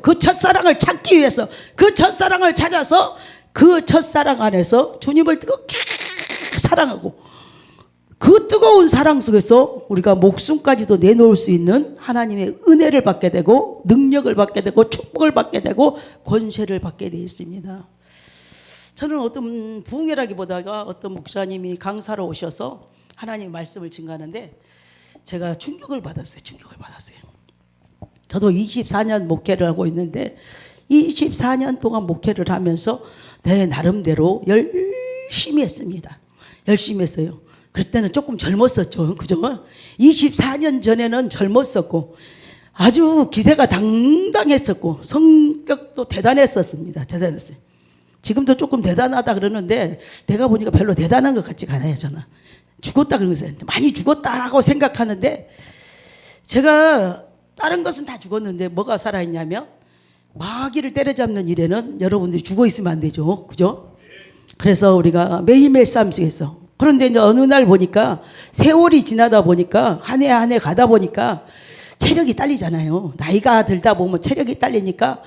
그 첫사랑을 찾기 위해서 그 첫사랑을 찾아서 그 첫사랑 안에서 주님을 뜨겁게 사랑하고 그 뜨거운 사랑 속에서 우리가 목숨까지도 내놓을 수 있는 하나님의 은혜를 받게 되고 능력을 받게 되고 축복을 받게 되고 권세를 받게 되어 있습니다. 저는 어떤 부흥회라기보다가 어떤 목사님이 강사로 오셔서 하나님 말씀을 증거하는데 제가 충격을 받았어요. 저도 24년 목회를 하고 있는데 24년 동안 목회를 하면서 내 나름대로 열심히 했습니다. 열심히 했어요. 그럴 때는 조금 젊었었죠. 그죠? 24년 전에는 젊었었고 아주 기세가 당당했었고 성격도 대단했었습니다. 대단했어요. 지금도 조금 대단하다 그러는데 내가 보니까 별로 대단한 것 같지가 않아요. 저는 죽었다 그러면서 많이 죽었다고 생각하는데 제가 다른 것은 다 죽었는데 뭐가 살아있냐면 마귀를 때려잡는 일에는 여러분들이 죽어 있으면 안 되죠. 그죠? 그래서 우리가 매일매일 싸움 속에서 그런데 이제 어느 날 보니까 세월이 지나다 보니까 한 해 한 해 가다 보니까 체력이 딸리잖아요. 나이가 들다 보면 체력이 딸리니까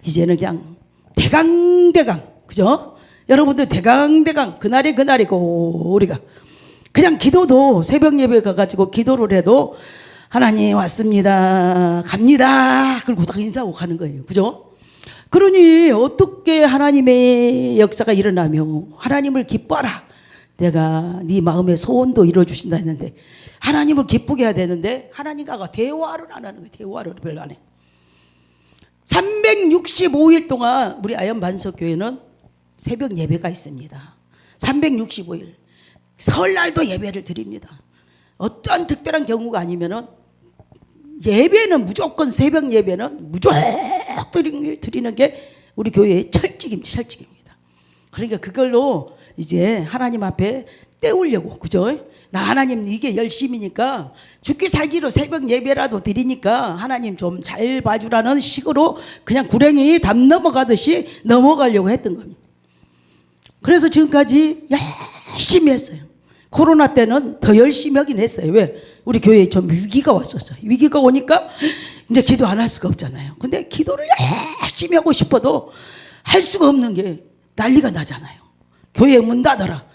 이제는 그냥 대강대강 그죠? 여러분들 대강대강 그날이 그날이고 우리가 그냥 기도도 새벽 예배 가가지고 기도를 해도 하나님 왔습니다 갑니다 그리고 딱 인사하고 가는 거예요. 그죠? 그러니 어떻게 하나님의 역사가 일어나며 하나님을 기뻐하라 내가 네 마음의 소원도 이루어주신다 했는데 하나님을 기쁘게 해야 되는데 하나님과 대화를 안 하는 거예요. 대화를 별로 안 해. 365일 동안 우리 아연 반석교회는 새벽 예배가 있습니다. 365일 설날도 예배를 드립니다. 어떠한 특별한 경우가 아니면은 예배는 무조건 새벽 예배는 무조건 드리는 게 우리 교회의 철칙입니다. 그러니까 그걸로 이제 하나님 앞에 때우려고 그죠? 나 하나님 이게 열심이니까 죽기 살기로 새벽 예배라도 드리니까 하나님 좀 잘 봐주라는 식으로 그냥 구렁이 담 넘어가듯이 넘어가려고 했던 겁니다. 그래서 지금까지 열심히 했어요. 코로나 때는 더 열심히 하긴 했어요. 왜? 우리 교회에 좀 위기가 왔었어요. 위기가 오니까 이제 기도 안 할 수가 없잖아요. 근데 기도를 열심히 하고 싶어도 할 수가 없는 게 난리가 나잖아요. 교회 문 닫아라.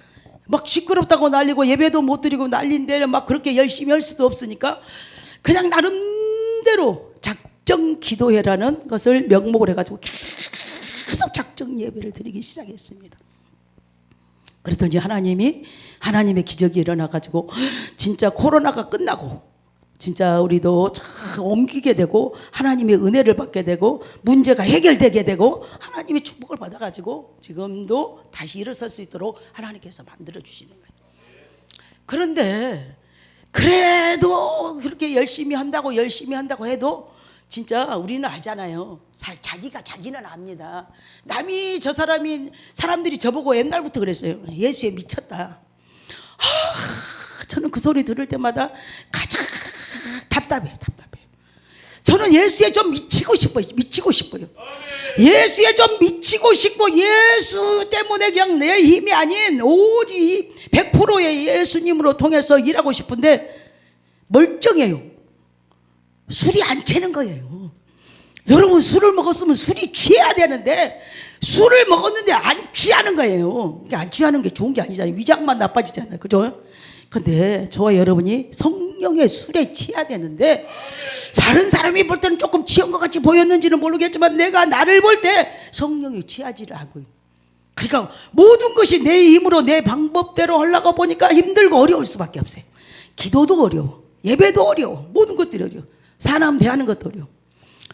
막 시끄럽다고 난리고 예배도 못 드리고 난리인데 막 그렇게 열심히 할 수도 없으니까 그냥 나름대로 작정 기도회라는 것을 명목을 해가지고 계속 작정 예배를 드리기 시작했습니다. 그랬더니 하나님의 기적이 일어나가지고 진짜 코로나가 끝나고 진짜 우리도 참 옮기게 되고 하나님의 은혜를 받게 되고 문제가 해결되게 되고 하나님의 축복을 받아가지고 지금도 다시 일어설 수 있도록 하나님께서 만들어 주시는 거예요. 그런데 그래도 그렇게 열심히 한다고 해도 진짜 우리는 알잖아요. 자기는 압니다. 남이 사람들이 저보고 옛날부터 그랬어요. 예수에 미쳤다. 저는 그 소리 들을 때마다 가장 답답해요. 저는 예수에 좀 미치고 싶어요. 예수에 좀 미치고 싶고 예수 때문에 그냥 내 힘이 아닌 오직 100%의 예수님으로 통해서 일하고 싶은데 멀쩡해요. 술이 안 채는 거예요. 여러분 술을 먹었으면 술이 취해야 되는데 술을 먹었는데 안 취하는 거예요. 안 취하는 게 좋은 게 아니잖아요. 위장만 나빠지잖아요. 그죠? 근데 저와 여러분이 성령의 술에 취해야 되는데 다른 사람이 볼 때는 조금 취한 것 같이 보였는지는 모르겠지만 내가 나를 볼 때 성령이 취하지를 않고요. 그러니까 모든 것이 내 힘으로 내 방법대로 하려고 보니까 힘들고 어려울 수밖에 없어요. 기도도 어려워. 예배도 어려워. 모든 것들이 어려워. 사람 대하는 것도 어려워.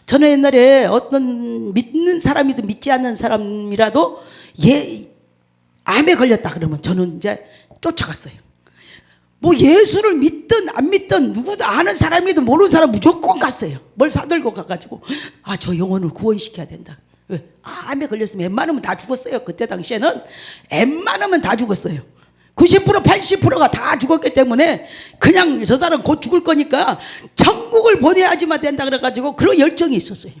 저는 옛날에 어떤 믿는 사람이든 믿지 않는 사람이라도 암에 걸렸다 그러면 저는 이제 쫓아갔어요. 뭐 예수를 믿든 안 믿든 누구도 아는 사람이든 모르는 사람 무조건 갔어요. 뭘 사들고 가가지고 저 영혼을 구원시켜야 된다. 왜? 암에 걸렸으면 웬만하면 다 죽었어요. 그때 당시에는 웬만하면 다 죽었어요. 90% 80%가 다 죽었기 때문에 그냥 저 사람 곧 죽을 거니까 천국을 보내야지만 된다 그래가지고 그런 열정이 있었어요.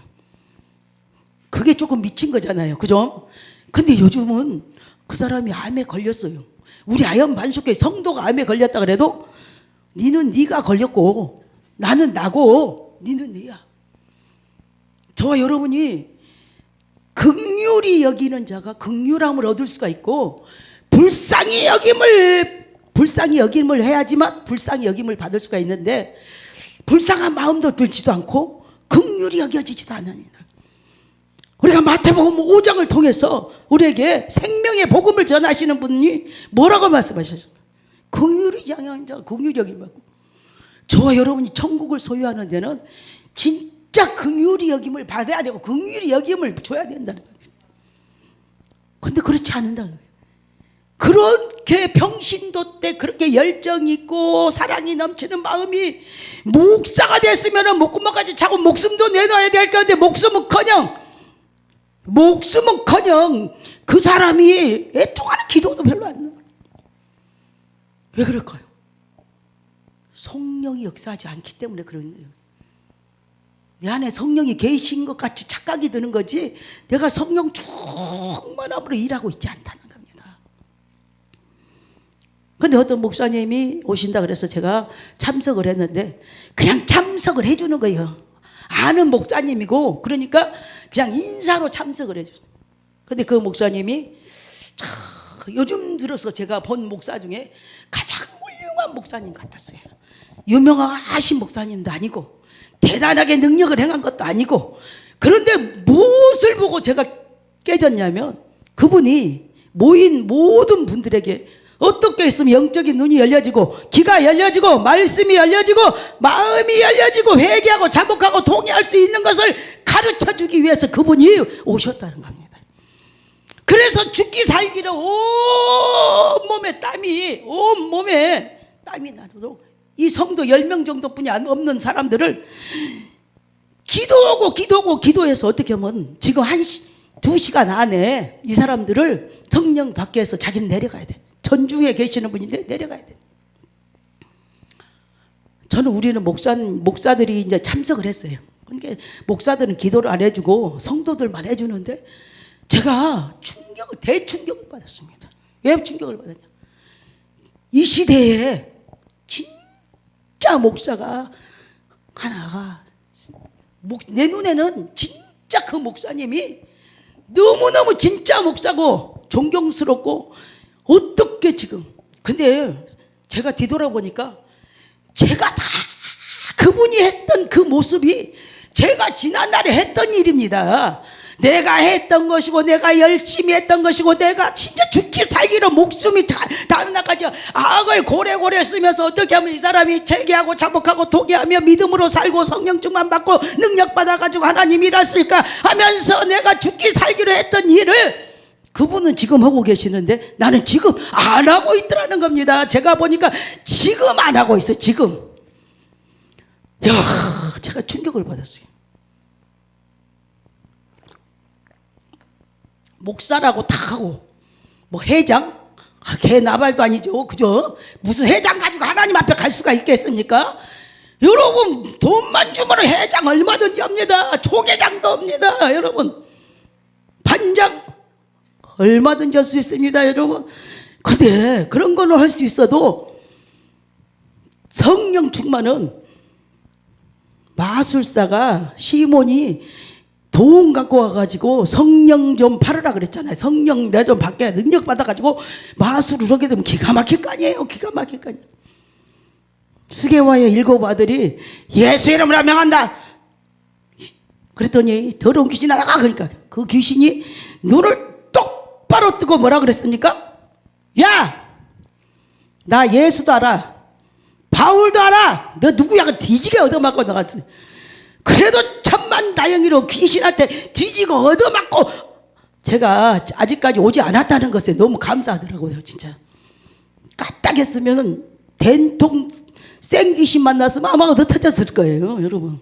그게 조금 미친 거잖아요. 그죠? 근데 요즘은 그 사람이 암에 걸렸어요. 우리 아연 반석교회 성도가 암에 걸렸다 그래도 니는 네가 걸렸고 나는 나고 니는 네야. 저와 여러분이 긍휼히 여기는 자가 긍휼함을 얻을 수가 있고, 불쌍히 여김을 해야지만 불쌍히 여김을 받을 수가 있는데, 불쌍한 마음도 들지도 않고 긍휼히 여겨지지도 않습니다. 우리가 마태복음 5장을 통해서 우리에게 생명의 복음을 전하시는 분이 뭐라고 말씀하셨습니까? 긍휼히 여기는 자 긍휼히 여김을 받고. 저와 여러분이 천국을 소유하는 데는 진짜 긍휼히 여김을 받아야 되고 긍휼히 여김을 줘야 된다는 겁니다. 그런데 그렇지 않는다는 거예요. 그렇게 병신도 때 그렇게 열정 있고 사랑이 넘치는 마음이 목사가 됐으면 목구멍까지 차고 목숨도 내놔야 될 건데, 목숨은커녕 그 사람이 애통하는 기도도 별로 안 나와요. 왜 그럴까요? 성령이 역사하지 않기 때문에 그런 거예요. 내 안에 성령이 계신 것 같이 착각이 드는 거지, 내가 성령 충만함으로 일하고 있지 않다는 겁니다. 근데 어떤 목사님이 오신다 그래서 제가 참석을 했는데, 그냥 참석을 해주는 거예요. 아는 목사님이고, 그러니까 그냥 인사로 참석을 해줘요. 근데 그 목사님이 요즘 들어서 제가 본 목사 중에 가장 훌륭한 목사님 같았어요. 유명하신 목사님도 아니고 대단하게 능력을 행한 것도 아니고, 그런데 무엇을 보고 제가 깨졌냐면, 그분이 모인 모든 분들에게 어떻게 했으면 영적인 눈이 열려지고 귀가 열려지고 말씀이 열려지고 마음이 열려지고 회개하고 자복하고 통회할 수 있는 것을 가르쳐주기 위해서 그분이 오셨다는 겁니다. 그래서 죽기 살기를 온몸에 땀이 나도록 이 성도 10명 정도뿐이 없는 사람들을 기도해서 어떻게 하면 지금 2시간 안에 이 사람들을 성령 받게 해서 자기는 내려가야 돼. 전중에 계시는 분인데 내려가야 돼. 우리는 목사들이 이제 참석을 했어요. 그러니까 목사들은 기도를 안 해주고 성도들만 해주는데, 제가 대충격을 받았습니다. 왜 충격을 받았냐? 이 시대에 진짜 목사가 하나가, 내 눈에는 진짜 그 목사님이 너무너무 진짜 목사고 존경스럽고, 어떻게 지금, 근데 제가 뒤돌아보니까 제가 다 그분이 했던 그 모습이 제가 지난날에 했던 일입니다. 내가 했던 것이고 내가 열심히 했던 것이고 내가 진짜 죽기 살기로 목숨이 다른 날까지 악을 고래고래 쓰면서 어떻게 하면 이 사람이 회개하고 자복하고 통회하며 믿음으로 살고 성령 충만 받고 능력 받아가지고 하나님 일할 수 있을까 하면서 내가 죽기 살기로 했던 일을 그분은 지금 하고 계시는데 나는 지금 안 하고 있더라는 겁니다. 제가 보니까 지금 안 하고 있어요. 지금. 제가 충격을 받았어요. 목사라고 다 하고 뭐 회장? 개 나발도 아니죠. 그죠? 무슨 회장 가지고 하나님 앞에 갈 수가 있겠습니까? 여러분, 돈만 주면 회장 얼마든지 합니다. 총회장도 합니다. 여러분, 반장 얼마든지 할 수 있습니다. 여러분, 근데 그런 거는 할 수 있어도 성령 충만은, 마술사가 시몬이 돈 갖고 와가지고 성령 좀 팔으라 그랬잖아요. 성령 내 좀 받게 능력 받아가지고 마술을 하게 되면 기가 막힐 거 아니에요. 기가 막힐 거 아니에요. 스게와의 7 아들이 예수 이름으로 명한다 그랬더니 더러운 귀신이 나가. 그러니까 그 귀신이 눈을 똑바로 뜨고 뭐라 그랬습니까? 야, 나 예수도 알아, 바울도 알아. 너 누구야? 그 뒤지게 얻어맞고 나갔지. 그래도 천만다행히로 귀신한테 뒤지고 얻어맞고 제가 아직까지 오지 않았다는 것에 너무 감사하더라고요. 진짜 까딱했으면 된통 생귀신 만났으면 아마 얻어 터졌을 거예요. 여러분,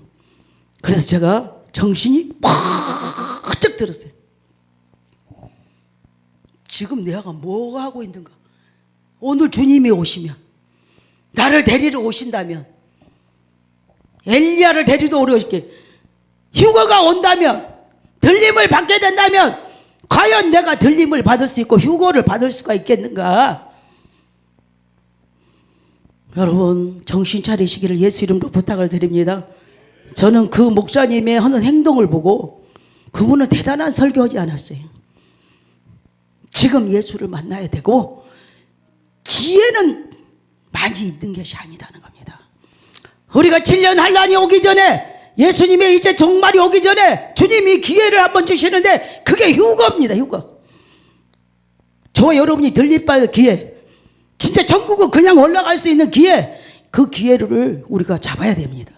그래서 제가 정신이 팍 들었어요. 지금 내가 뭐가 하고 있는가? 오늘 주님이 오시면, 나를 데리러 오신다면, 엘리야를 데리러 오시게 휴거가 온다면, 들림을 받게 된다면 과연 내가 들림을 받을 수 있고 휴거를 받을 수가 있겠는가? 여러분, 정신 차리시기를 예수 이름으로 부탁을 드립니다. 저는 그 목사님의 하는 행동을 보고 그분은 대단한 설교하지 않았어요. 지금 예수를 만나야 되고 기회는 많이 있는 것이 아니다는 겁니다. 우리가 7년 환란이 오기 전에, 예수님의 이제 종말이 오기 전에 주님이 기회를 한번 주시는데 그게 휴거입니다. 휴거. 저와 여러분이 들림받을 기회, 진짜 천국을 그냥 올라갈 수 있는 기회, 그 기회를 우리가 잡아야 됩니다.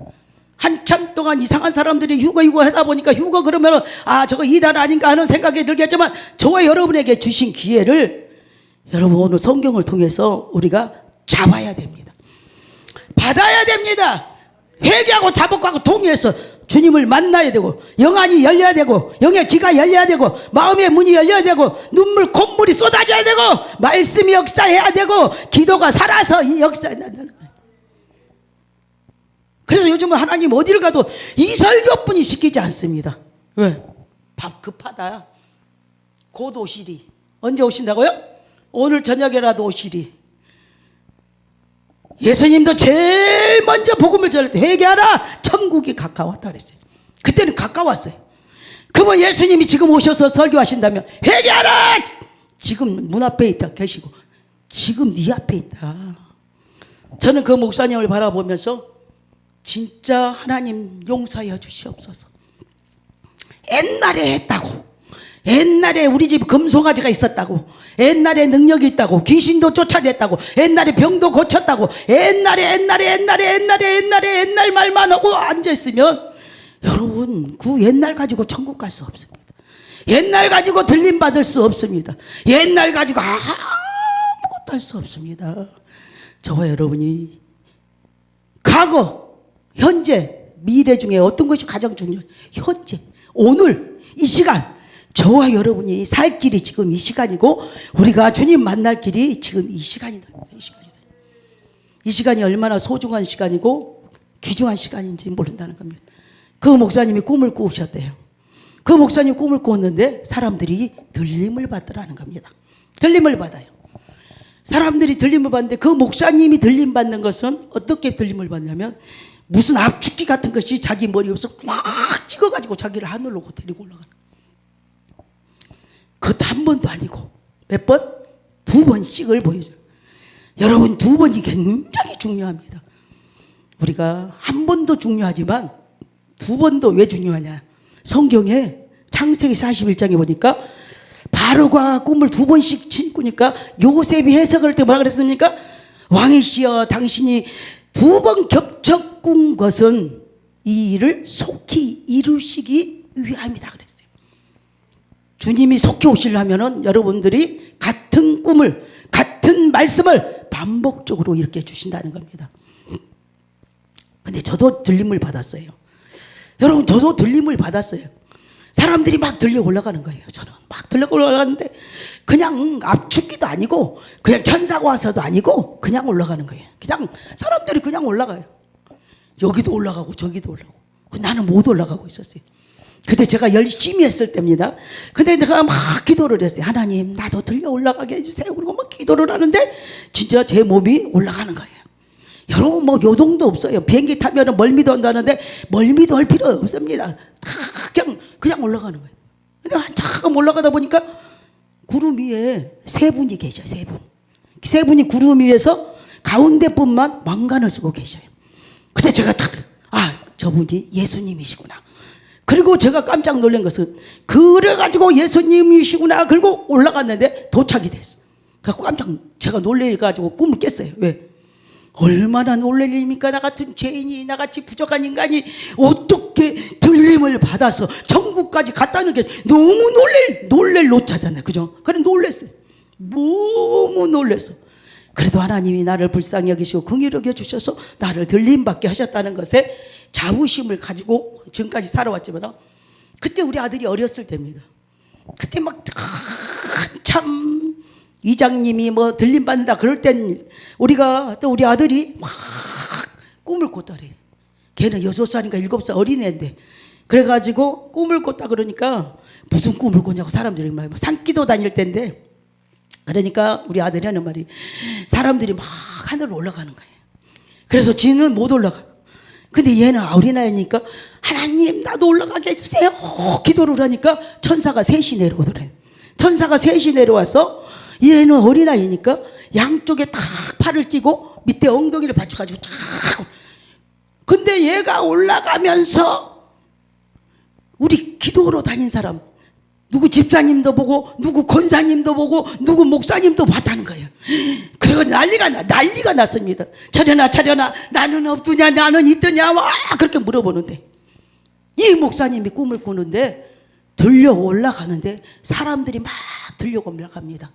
한참 동안 이상한 사람들이 휴거 하다 보니까 휴거 그러면 저거 이단 아닌가 하는 생각이 들겠지만, 저와 여러분에게 주신 기회를 여러분 오늘 성경을 통해서 우리가 잡아야 됩니다. 받아야 됩니다. 회개하고 자복하고 동의해서 주님을 만나야 되고, 영안이 열려야 되고, 영의 귀가 열려야 되고, 마음의 문이 열려야 되고, 눈물 콧물이 쏟아져야 되고, 말씀이 역사해야 되고, 기도가 살아서 역사해야 된다는 거예요. 그래서 요즘은 하나님 어디를 가도 이 설교뿐이 시키지 않습니다. 왜? 밥 급하다. 곧 오시리. 언제 오신다고요? 오늘 저녁에라도 오시리. 예수님도 제일 먼저 복음을 전할 때 회개하라, 천국이 가까웠다 그랬어요. 그때는 가까웠어요. 그러면 예수님이 지금 오셔서 설교하신다면 회개하라, 지금 문 앞에 있다 계시고 지금 네 앞에 있다. 저는 그 목사님을 바라보면서 진짜 하나님 용서해 주시옵소서. 옛날에 했다고, 옛날에 우리 집 금송아지가 있었다고, 옛날에 능력이 있다고, 귀신도 쫓아냈다고, 옛날에 병도 고쳤다고, 옛날 말만 하고 앉아있으면 여러분 그 옛날 가지고 천국 갈 수 없습니다. 옛날 가지고 들림 받을 수 없습니다. 옛날 가지고 아무것도 할 수 없습니다. 저와 여러분이 과거, 현재, 미래 중에 어떤 것이 가장 중요해요? 현재, 오늘, 이 시간, 저와 여러분이 살 길이 지금 이 시간이고, 우리가 주님 만날 길이 지금 이 시간이다. 이 시간이 얼마나 소중한 시간이고 귀중한 시간인지 모른다는 겁니다. 그 목사님이 꿈을 꾸셨대요. 그 목사님이 꿈을 꾸었는데 사람들이 들림을 받더라는 겁니다. 들림을 받아요. 사람들이 들림을 받는데 그 목사님이 들림 받는 것은 어떻게 들림을 받냐면, 무슨 압축기 같은 것이 자기 머리 옆에서 꽉 찍어가지고 자기를 하늘로 데리고 올라가는. 그것도 한 번도 아니고 몇 번? 2번씩을 보여줘요. 여러분, 2번이 굉장히 중요합니다. 우리가 한 번도 중요하지만 2번도 왜 중요하냐? 성경에 창세기 41장에 보니까 바로가 꿈을 2번씩 꾸니까 요셉이 해석할 때 뭐라 그랬습니까? 왕이시여, 당신이 2번 겹쳐 꾼 것은 이 일을 속히 이루시기 위함이다 그랬어요. 주님이 속히 오시려면은 여러분들이 같은 꿈을, 같은 말씀을 반복적으로 이렇게 주신다는 겁니다. 근데 저도 들림을 받았어요. 여러분, 저도 들림을 받았어요. 사람들이 막 들려 올라가는 거예요. 저는 막 들려 올라가는데 그냥 압축기도 아니고 그냥 천사가 와서도 아니고 그냥 올라가는 거예요. 그냥 사람들이 그냥 올라가요. 여기도 올라가고 저기도 올라가고. 나는 못 올라가고 있었어요. 그때 제가 열심히 했을 때입니다. 근데 내가 막 기도를 했어요. 하나님, 나도 들려 올라가게 해주세요. 그리고 막 기도를 하는데 진짜 제 몸이 올라가는 거예요. 여러분, 뭐 요동도 없어요. 비행기 타면 멀미도 한다는데 멀미도 할 필요 없습니다. 그냥 올라가는 거예요. 근데 한참 올라가다 보니까 구름 위에 3분이 계셔요. 3분. 3분이 구름 위에서 가운데 분만 왕관을 쓰고 계셔요. 근데 제가 딱, 저분이 예수님이시구나. 그리고 제가 깜짝 놀란 것은, 그래가지고 예수님이시구나. 그리고 올라갔는데 도착이 됐어요. 그래서 제가 놀래가지고 꿈을 깼어요. 왜? 얼마나 놀랄 일입니까? 나 같은 죄인이, 나같이 부족한 인간이 어떻게 들림을 받아서 천국까지 갔다는 게 너무 놀랄 노차잖아요. 그죠? 그래 놀랬어요. 너무 놀랬어. 그래도 하나님이 나를 불쌍히 여기시고 긍휼히 여겨주셔서 나를 들림받게 하셨다는 것에 자부심을 가지고 지금까지 살아왔지만, 그때 우리 아들이 어렸을 때입니다. 그때 막 한참 이장님이 뭐 들림받는다 그럴 땐 우리가, 또 우리 아들이 막 꿈을 꿨다래. 걔는 6살인가 7살 어린애인데, 그래가지고 꿈을 꿨다 그러니까 무슨 꿈을 꿨냐고 사람들이 막 산기도 다닐 때인데, 그러니까 우리 아들이 하는 말이, 사람들이 막 하늘로 올라가는 거예요. 그래서 지는 못 올라가. 근데 얘는 어린아이니까 하나님 나도 올라가게 해주세요 기도를 하니까 천사가 셋이 내려오더래. 천사가 셋이 내려와서 얘는 어린아이니까 양쪽에 탁 팔을 끼고 밑에 엉덩이를 받쳐가지고 탁. 근데 얘가 올라가면서 우리 기도로 다닌 사람 누구 집사님도 보고 누구 권사님도 보고 누구 목사님도 봤다는 거예요. 그리고 난리가 났습니다. 차려나 나는 없더냐 나는 있더냐 와 그렇게 물어보는데 이 목사님이 꿈을 꾸는데 들려 올라가는데 사람들이 막 들려 올라갑니다.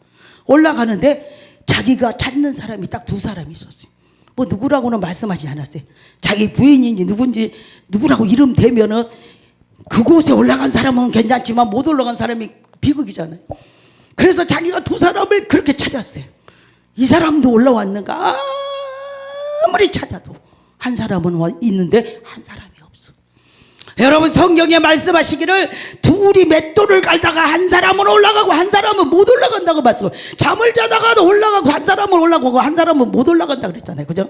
올라가는데 자기가 찾는 사람이 딱 두 사람이 있었어요. 뭐 누구라고는 말씀하지 않았어요. 자기 부인인지 누군지 누구라고 이름 대면은 그곳에 올라간 사람은 괜찮지만 못 올라간 사람이 비극이잖아요. 그래서 자기가 두 사람을 그렇게 찾았어요. 이 사람도 올라왔는가 아무리 찾아도 한 사람은 있는데 한 사람이 없어. 여러분 성경에 말씀하시기를 둘이 맷돌을 갈다가 한 사람은 올라가고 한 사람은 못 올라간다고 말씀하고 잠을 자다가도 올라가고 한 사람은 올라가고 한 사람은 못 올라간다고 그랬잖아요. 그죠?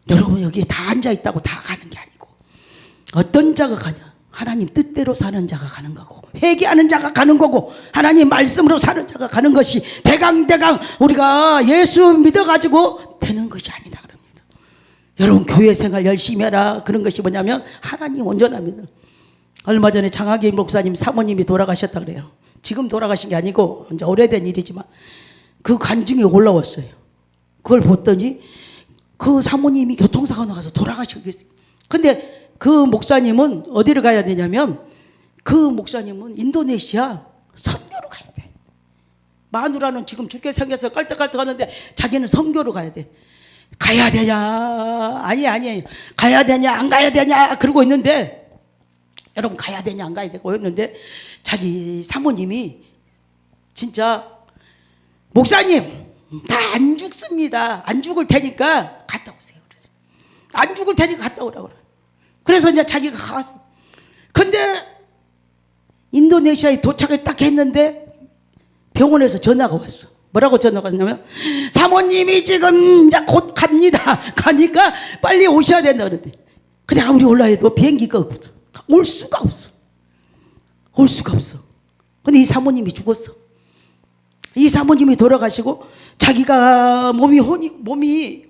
여러분 여기 다 앉아있다고 다 가는 게 아니고 어떤 자가 가냐 하나님 뜻대로 사는 자가 가는 거고 회개하는 자가 가는 거고 하나님 말씀으로 사는 자가 가는 것이 대강 우리가 예수 믿어가지고 되는 것이 아니다 그럽니다. 여러분 교회 생활 열심히 해라 그런 것이 뭐냐면 하나님 온전합니다. 얼마 전에 장학일 목사님 사모님이 돌아가셨다 그래요. 지금 돌아가신 게 아니고 이제 오래된 일이지만 그 간증이 올라왔어요. 그걸 봤더니 그 사모님이 교통사고 나가서 돌아가셨어요. 근데 그 목사님은 어디를 가야 되냐면 그 목사님은 인도네시아 선교로 가야 돼. 마누라는 지금 죽게 생겨서 깔떡깔떡 하는데 자기는 선교로 가야 돼. 가야 되냐 아니에요. 가야 되냐 안 가야 되냐 그러고 있는데 여러분 가야 되냐 안 가야 되고 있는데 자기 사모님이 진짜 목사님 나 안 죽습니다. 안 죽을 테니까 갔다 오세요. 안 죽을 테니까 갔다 오라고 그래. 그래서 이제 자기가 갔어. 근데 인도네시아에 도착을 딱 했는데 병원에서 전화가 왔어. 뭐라고 전화가 왔냐면 사모님이 지금 이제 곧 갑니다. 가니까 빨리 오셔야 된다 그랬대. 근데 아무리 올라해도 비행기가 없어. 올 수가 없어. 올 수가 없어. 근데 이 사모님이 죽었어. 이 사모님이 돌아가시고 자기가 혼이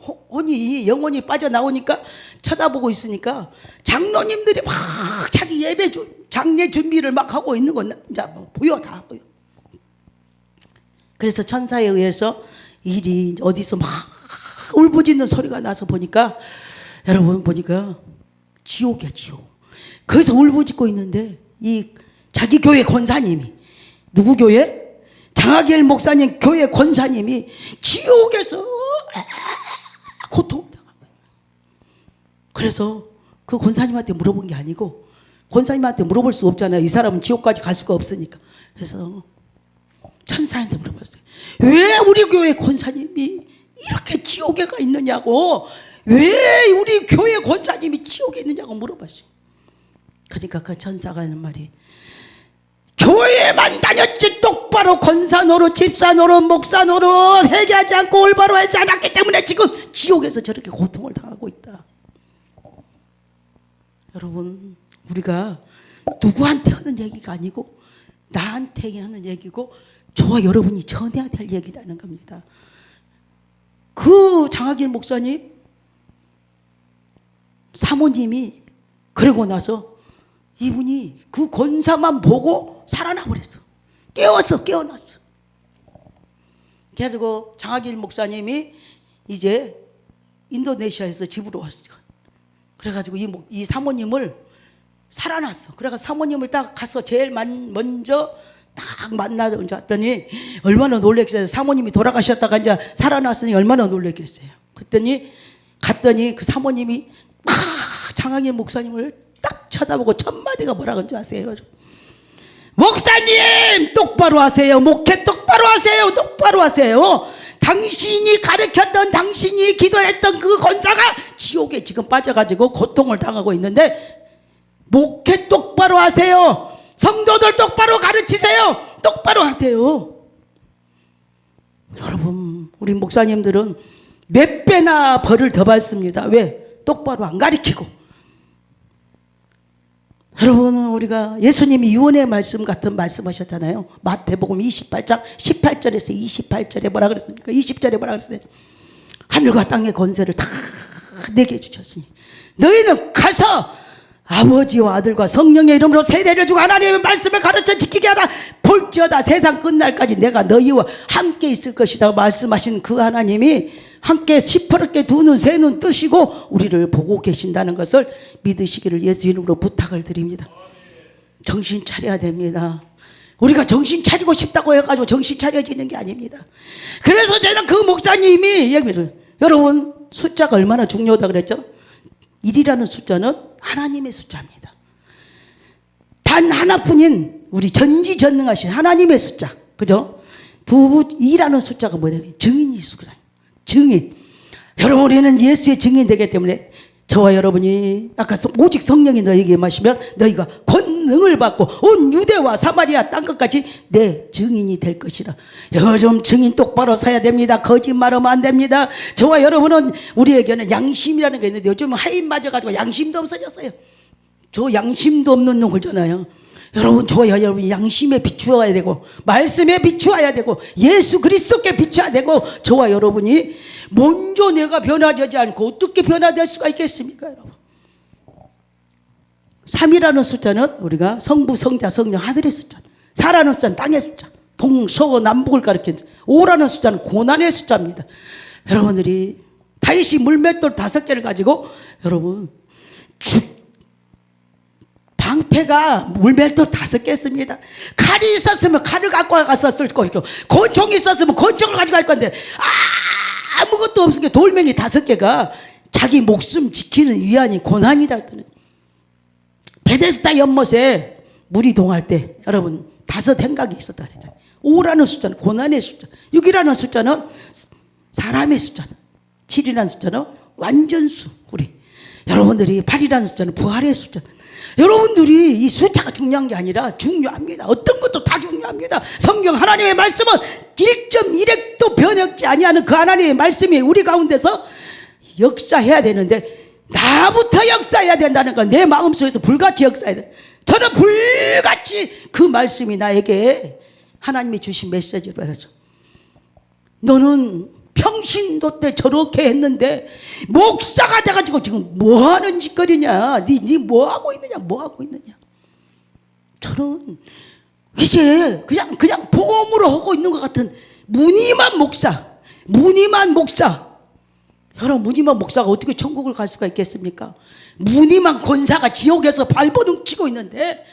영혼이 빠져나오니까 쳐다보고 있으니까 장로님들이 막 자기 장례 준비를 막 하고 있는 건 이제 보여 다 보여. 그래서 천사에 의해서 일이 어디서 막 울부짖는 소리가 나서 보니까 여러분 보니까 지옥이야 지옥. 거기서 울부짖고 있는데 이 자기 교회 권사님이 누구 교회? 장학일 목사님 교회 권사님이 지옥에서 고통당하고 그래서 그 권사님한테 물어본 게 아니고 권사님한테 물어볼 수 없잖아요. 이 사람은 지옥까지 갈 수가 없으니까. 그래서 천사한테 물어봤어요. 왜 우리 교회 권사님이 이렇게 지옥에 가 있느냐고 왜 우리 교회 권사님이 지옥에 있느냐고 물어봤어요. 그러니까 그 천사가 하는 말이 교회만 다녔지 똑바로 권사 노릇 집사 노릇 목사 노릇 회개하지 않고 올바로 하지 않았기 때문에 지금 지옥에서 저렇게 고통을 당하고 있다. 여러분 우리가 누구한테 하는 얘기가 아니고 나한테 하는 얘기고 저와 여러분이 전해야 될 얘기라는 겁니다. 그 장학일 목사님 사모님이 그러고 나서 이분이 그 권사만 보고 살아나 버렸어. 깨어났어. 그래가지고 장학일 목사님이 이제 인도네시아에서 집으로 왔어. 그래가지고 이 사모님을 살아났어. 그래가지고 사모님을 딱 가서 제일 먼저 딱 만나더니 얼마나 놀랬겠어요. 사모님이 돌아가셨다가 이제 살아났으니 얼마나 놀랬겠어요. 그랬더니 갔더니 그 사모님이 딱 장학일 목사님을 딱 쳐다보고 첫 마디가 뭐라고 하는지 아세요? 목사님 똑바로 하세요. 목회 똑바로 하세요. 똑바로 하세요. 당신이 가르쳤던 당신이 기도했던 그 권사가 지옥에 지금 빠져가지고 고통을 당하고 있는데 목회 똑바로 하세요. 성도들 똑바로 가르치세요. 똑바로 하세요. 여러분 우리 목사님들은 몇 배나 벌을 더 받습니다. 왜? 똑바로 안 가르치고 여러분, 우리가 예수님이 유언의 말씀 같은 말씀하셨잖아요. 마태복음 28장 18절에서 28절에 뭐라 그랬습니까? 20절에 뭐라 그랬어요? 하늘과 땅의 권세를 다 내게 주셨으니 너희는 가서 아버지와 아들과 성령의 이름으로 세례를 주고 하나님의 말씀을 가르쳐 지키게 하라. 볼지어다 세상 끝날까지 내가 너희와 함께 있을 것이라고 말씀하신 그 하나님이 함께 시퍼렇게 두 눈 세 눈 뜨시고 우리를 보고 계신다는 것을 믿으시기를 예수 이름으로 부탁을 드립니다. 정신 차려야 됩니다. 우리가 정신 차리고 싶다고 해가지고 정신 차려지는 게 아닙니다. 그래서 저는 그 목사님이 얘기해요. 여러분, 숫자가 얼마나 중요하다 그랬죠? 1이라는 숫자는 하나님의 숫자입니다. 단 하나뿐인 우리 전지전능하신 하나님의 숫자, 그죠? 2라는 숫자가 뭐냐면 증인이 수구나. 증인. 여러분, 우리는 예수의 증인 되기 때문에 저와 여러분이 아까 오직 성령이 너희에게 임하시면 너희가 권능을 받고 온 유대와 사마리아 땅끝까지 내 증인이 될 것이라. 요즘 증인 똑바로 서야 됩니다. 거짓말하면 안 됩니다. 저와 여러분은 우리에게는 양심이라는 게 있는데 요즘 하인 맞아가지고 양심도 없어졌어요. 저 양심도 없는 놈이잖아요. 여러분, 저와 여러분 양심에 비추어야 되고 말씀에 비추어야 되고 예수 그리스도께 비추어야 되고 저와 여러분이 먼저 내가 변화되지 않고 어떻게 변화될 수가 있겠습니까? 여러분, 3이라는 숫자는 우리가 성부, 성자, 성령 하늘의 숫자, 4라는 숫자는 땅의 숫자, 동서 남북을 가리키는 5라는 숫자는 고난의 숫자입니다. 여러분들이 다윗이 물맷돌 5개를 가지고 여러분 방패가 물맷돌 5개 씁니다. 칼이 있었으면 칼을 갖고 갔었을 것이고 권총이 있었으면 권총을 가지고 갈 건데 아무것도 없으니까 돌멩이 5개가 자기 목숨 지키는 위안이 고난이다. 베데스다 연못에 물이 동할 때 여러분 5 행각이 있었다 그랬잖아요. 5라는 숫자는 고난의 숫자, 6이라는 숫자는 사람의 숫자, 7이라는 숫자는 완전수, 우리 여러분들이 8이라는 숫자는 부활의 숫자. 여러분들이 이 숫자가 중요한 게 아니라 중요합니다. 어떤 것도 다 중요합니다. 성경 하나님의 말씀은 1.1핵도 변하지 아니하는 그 하나님의 말씀이 우리 가운데서 역사해야 되는데 나부터 역사해야 된다는 건 내 마음속에서 불같이 역사해야 돼. 저는 불같이 그 말씀이 나에게 하나님이 주신 메시지로 해서 너는 평신도 때 저렇게 했는데 목사가 돼가지고 지금 뭐하는 짓거리냐, 니 뭐하고 있느냐, 뭐하고 있느냐. 저는 이제 그냥 보험으로 하고 있는 것 같은 무늬만 목사. 여러분, 무늬만 목사가 어떻게 천국을 갈 수가 있겠습니까? 무늬만 권사가 지옥에서 발버둥 치고 있는데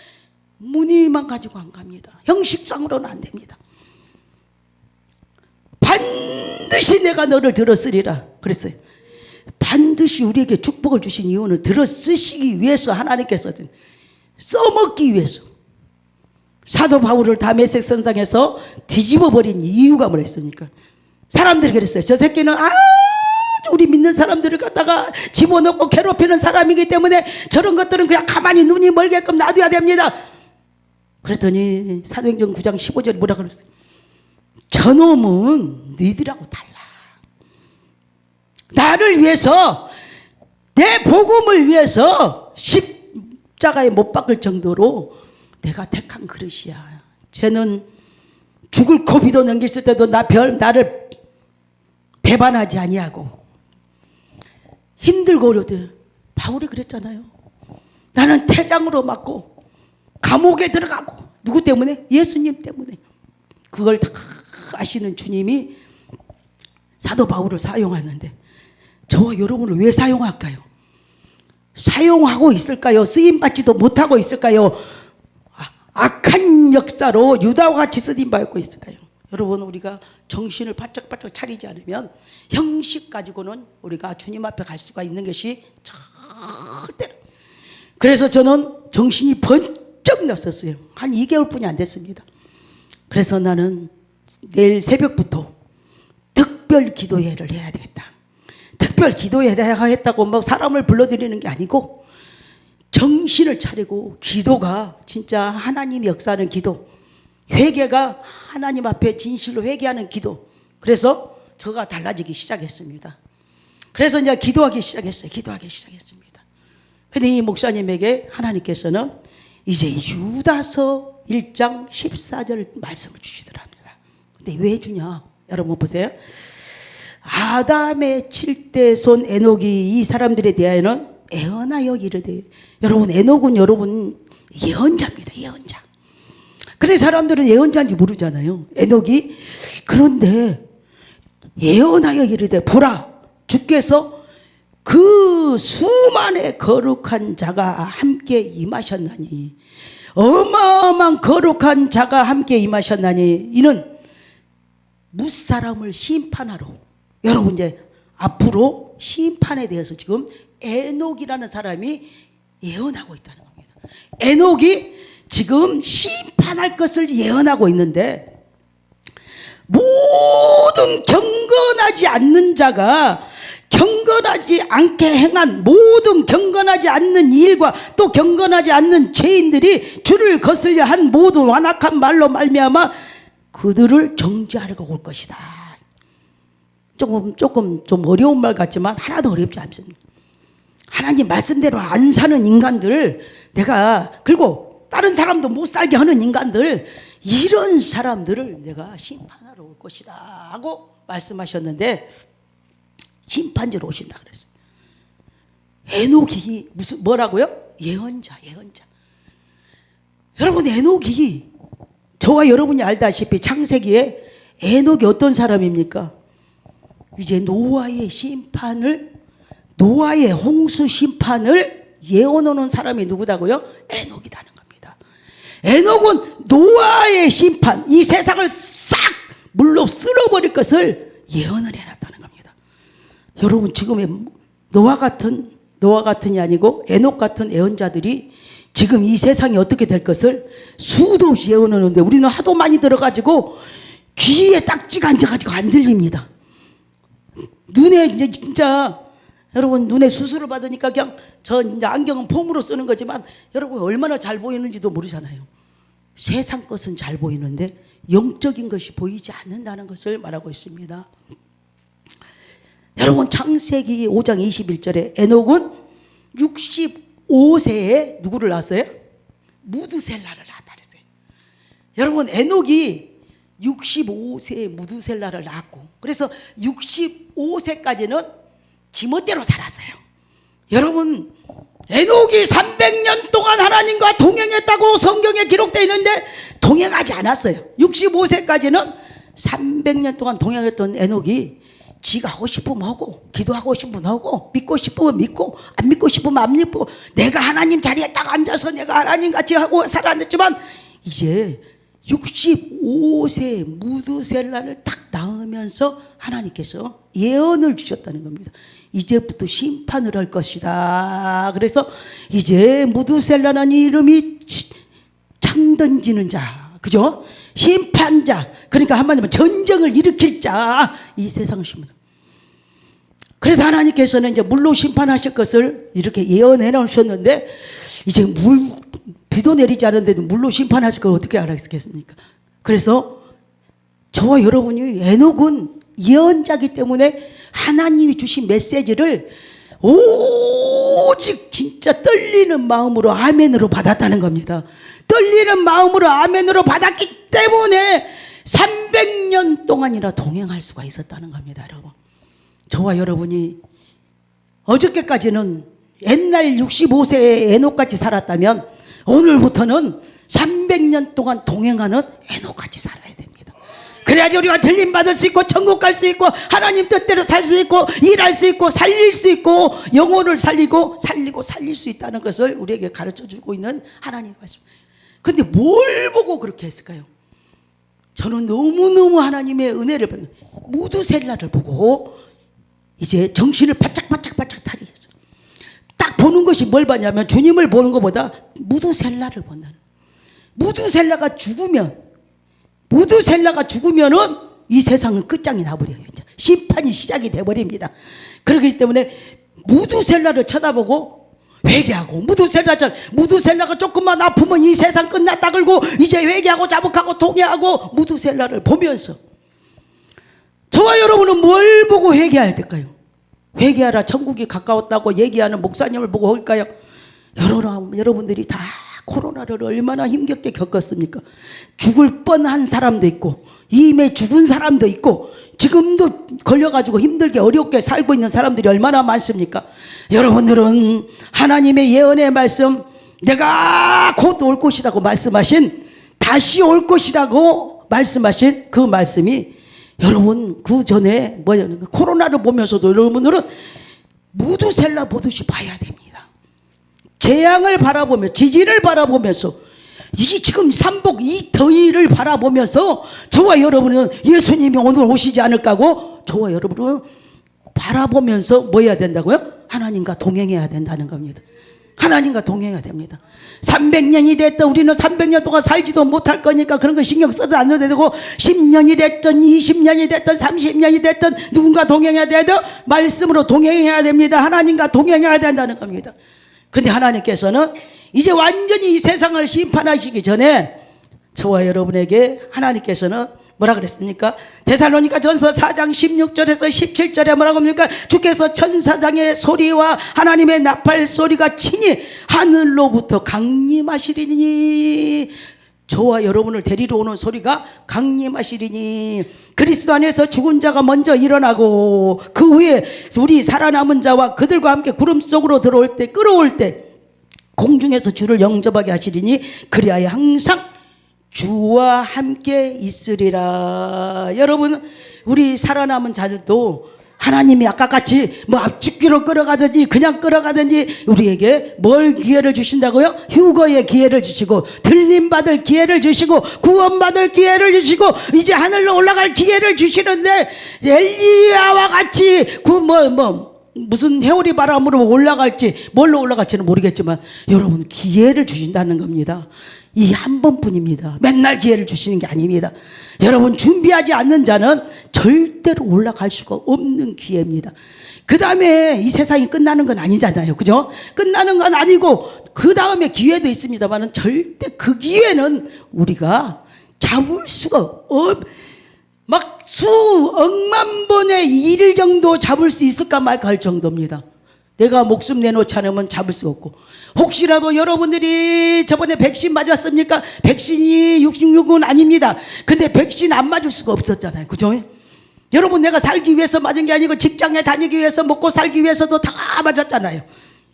무늬만 가지고 안 갑니다. 형식상으로는 안 됩니다. 반드시 내가 너를 들어쓰리라 그랬어요. 반드시 우리에게 축복을 주신 이유는 들어쓰시기 위해서, 하나님께서 써먹기 위해서. 사도 바울을 다메섹 선상에서 뒤집어버린 이유가 뭐랬습니까? 사람들이 그랬어요. 저 새끼는 아주 우리 믿는 사람들을 갖다가 집어넣고 괴롭히는 사람이기 때문에 저런 것들은 그냥 가만히 눈이 멀게끔 놔둬야 됩니다. 그랬더니 사도행전 9장 15절에 뭐라 그랬어요? 저놈은 너희들하고 달라. 나를 위해서, 내 복음을 위해서 십자가에 못 박을 정도로 내가 택한 그릇이야. 쟤는 죽을 고비도 넘겼을 때도 나를 배반하지 아니하고 힘들고 어려도 바울이 그랬잖아요. 나는 태장으로 맞고 감옥에 들어가고 누구 때문에? 예수님 때문에. 그걸 다 아시는 주님이 사도 바울을 사용하는데 저와 여러분을 왜 사용할까요? 사용하고 있을까요? 쓰임받지도 못하고 있을까요? 악한 역사로 유다와 같이 쓰임받고 있을까요? 여러분, 우리가 정신을 바짝바짝 차리지 않으면 형식 가지고는 우리가 주님 앞에 갈 수가 있는 것이 절대. 그래서 저는 정신이 번쩍 났었어요. 한 2개월뿐이 안 됐습니다. 그래서 나는 내일 새벽부터 특별 기도회를 해야 되겠다. 특별 기도회가 했다고 뭐 사람을 불러들이는 게 아니고 정신을 차리고 기도가 진짜 하나님이 역사하는 기도, 회개가 하나님 앞에 진실로 회개하는 기도. 그래서 저가 달라지기 시작했습니다. 그래서 이제 기도하기 시작했습니다. 근데 이 목사님에게 하나님께서는 이제 유다서 1장 14절 말씀을 주시더랍니다. 근데 왜 주냐? 여러분 보세요. 아담의 7대 손 에녹이 이 사람들에 대하여는 애언하여 이르되, 여러분 에녹은 여러분 예언자입니다. 예언자. 근데 사람들은 예언자인지 모르잖아요. 에녹이. 그런데 예언하여 이르되, 보라 주께서 그 수만의 거룩한 자가 함께 임하셨나니, 어마어마한 거룩한 자가 함께 임하셨나니, 이는 뭇사람을 심판하러, 여러분 이제 앞으로 심판에 대해서 지금 에녹이라는 사람이 예언하고 있다는 겁니다. 에녹이 지금 심판할 것을 예언하고 있는데, 모든 경건하지 않는 자가 경건하지 않게 행한 모든 경건하지 않는 일과 또 경건하지 않는 죄인들이 주를 거슬려 한 모든 완악한 말로 말미암아 그들을 정죄하려고 올 것이다. 조금 좀 어려운 말 같지만 하나도 어렵지 않습니다. 하나님 말씀대로 안 사는 인간들, 내가, 그리고 다른 사람도 못 살게 하는 인간들, 이런 사람들을 내가 심판하러 올 것이다 하고 말씀하셨는데, 심판지로 오신다 그랬어요. 에녹이 무슨 뭐라고요? 예언자. 여러분 에녹이, 저와 여러분이 알다시피 창세기에 에녹이 어떤 사람입니까? 이제 노아의 홍수 심판을 예언하는 사람이 누구다고요? 에녹이라는 겁니다. 에녹은 노아의 심판, 이 세상을 싹 물로 쓸어버릴 것을 예언을 해놨다는 겁니다. 여러분 지금의 노아 같은이 아니고 에녹 같은 예언자들이 지금 이 세상이 어떻게 될 것을 수도 없이 예언하는데, 우리는 하도 많이 들어가지고 귀에 딱지가 앉아가지고 안 들립니다. 눈에 이제 진짜, 여러분 눈에 수술을 받으니까 그냥 저 이제 안경은 폼으로 쓰는 거지만 여러분 얼마나 잘 보이는지도 모르잖아요. 세상 것은 잘 보이는데 영적인 것이 보이지 않는다는 것을 말하고 있습니다. 여러분 창세기 5장 21절에 에녹은 65세에 누구를 낳았어요? 무드셀라를 낳았다 그랬어요. 여러분 에녹이 65세에 무드셀라를 낳았고, 그래서 65세까지는 지멋대로 살았어요. 여러분 에녹이 300년 동안 하나님과 동행했다고 성경에 기록되어 있는데 동행하지 않았어요. 65세까지는 300년 동안 동행했던 에녹이 지가 하고 싶으면 하고, 기도하고 싶으면 하고, 믿고 싶으면 믿고, 안 믿고 싶으면 안 믿고, 내가 하나님 자리에 딱 앉아서 내가 하나님 같이 하고 살았지만, 이제 65세 무드셀라를 딱 낳으면서 하나님께서 예언을 주셨다는 겁니다. 이제부터 심판을 할 것이다. 그래서 이제 무드셀라는 이름이 창 던지는 자, 그죠? 심판자, 그러니까 한마디로 전쟁을 일으킬 자, 이 세상 심판. 그래서 하나님께서는 이제 물로 심판하실 것을 이렇게 예언해 놓으셨는데, 이제 비도 내리지 않았는데도 물로 심판하실 걸 어떻게 알았겠습니까? 그래서 저와 여러분이, 에녹은 예언자이기 때문에 하나님이 주신 메시지를 오직 진짜 떨리는 마음으로 아멘으로 받았다는 겁니다. 떨리는 마음으로 아멘으로 받았기 때문에 300년 동안이나 동행할 수가 있었다는 겁니다. 여러분, 저와 여러분이 어저께까지는 옛날 65세의 에녹같이 살았다면 오늘부터는 300년 동안 동행하는 에녹같이 살아야 됩니다. 그래야지 우리가 들림받을 수 있고 천국 갈 수 있고 하나님 뜻대로 살 수 있고 일할 수 있고 살릴 수 있고 영혼을 살리고 살릴 수 있다는 것을 우리에게 가르쳐주고 있는 하나님의 말씀. 근데 뭘 보고 그렇게 했을까요? 저는 너무너무 하나님의 은혜를 받는 무드셀라를 보고 이제 정신을 바짝바짝 타게 했어요. 딱 보는 것이 뭘 봤냐면, 주님을 보는 것보다 무드셀라를 본다는. 무드셀라가 죽으면은 이 세상은 끝장이 나버려요. 이제 심판이 시작이 돼버립니다. 그렇기 때문에 무드셀라를 쳐다보고 회개하고, 무드셀라가 조금만 아프면 이 세상 끝났다 그러고 이제 회개하고 자복하고 통회하고, 무드셀라를 보면서 저와 여러분은 뭘 보고 회개해야 될까요? 회개하라 천국이 가까웠다고 얘기하는 목사님을 보고 할까요? 여러분들이 다 코로나를 얼마나 힘겹게 겪었습니까? 죽을 뻔한 사람도 있고 이미 죽은 사람도 있고 지금도 걸려가지고 힘들게 어렵게 살고 있는 사람들이 얼마나 많습니까? 여러분들은 하나님의 예언의 말씀, 내가 곧 올 것이라고 말씀하신, 다시 올 것이라고 말씀하신 그 말씀이 여러분 그 전에 코로나를 보면서도 여러분들은 무드셀라 보듯이 봐야 됩니다. 재앙을 바라보며 지진을 바라보면서 이게 지금 삼복 이 더위를 바라보면서 저와 여러분은 예수님이 오늘 오시지 않을까고 저와 여러분은 바라보면서 뭐 해야 된다고요? 하나님과 동행해야 된다는 겁니다. 하나님과 동행해야 됩니다. 300년이 됐다 우리는 300년 동안 살지도 못할 거니까 그런 거 신경 써도 안 해도 되고 10년이 됐든 20년이 됐든 30년이 됐든 누군가 동행해야 돼도 말씀으로 동행해야 됩니다. 하나님과 동행해야 된다는 겁니다. 근데 하나님께서는 이제 완전히 이 세상을 심판하시기 전에 저와 여러분에게 하나님께서는 뭐라 그랬습니까? 데살로니가 전서 4장 16절에서 17절에 뭐라고 합니까? 주께서 천사장의 소리와 하나님의 나팔 소리가 친히 하늘로부터 강림하시리니, 저와 여러분을 데리러 오는 소리가 강림하시리니 그리스도 안에서 죽은 자가 먼저 일어나고 그 후에 우리 살아남은 자와 그들과 함께 구름 속으로 들어올 때 끌어올 때 공중에서 주를 영접하게 하시리니 그리하여 항상 주와 함께 있으리라. 여러분 우리 살아남은 자들도 하나님이 아까같이 뭐 앞죽기로 끌어가든지 그냥 끌어가든지 우리에게 뭘 기회를 주신다고요? 휴거의 기회를 주시고 들림받을 기회를 주시고 구원받을 기회를 주시고 이제 하늘로 올라갈 기회를 주시는데 엘리야와 같이 무슨 해오리 바람으로 올라갈지 뭘로 올라갈지는 모르겠지만 여러분 기회를 주신다는 겁니다. 이 한 번뿐입니다. 맨날 기회를 주시는 게 아닙니다. 여러분 준비하지 않는 자는 절대로 올라갈 수가 없는 기회입니다. 그 다음에 이 세상이 끝나는 건 아니잖아요. 그죠? 끝나는 건 아니고 그 다음에 기회도 있습니다만 절대 그 기회는 우리가 잡을 수가 막 수억만 번의 일 정도 잡을 수 있을까 말까 할 정도입니다. 내가 목숨 내놓지 않으면 잡을 수가 없고 혹시라도 여러분들이 저번에 백신 맞았습니까? 백신이 66은 아닙니다. 근데 백신 안 맞을 수가 없었잖아요. 그죠? 여러분 내가 살기 위해서 맞은 게 아니고 직장에 다니기 위해서 먹고 살기 위해서도 다 맞았잖아요.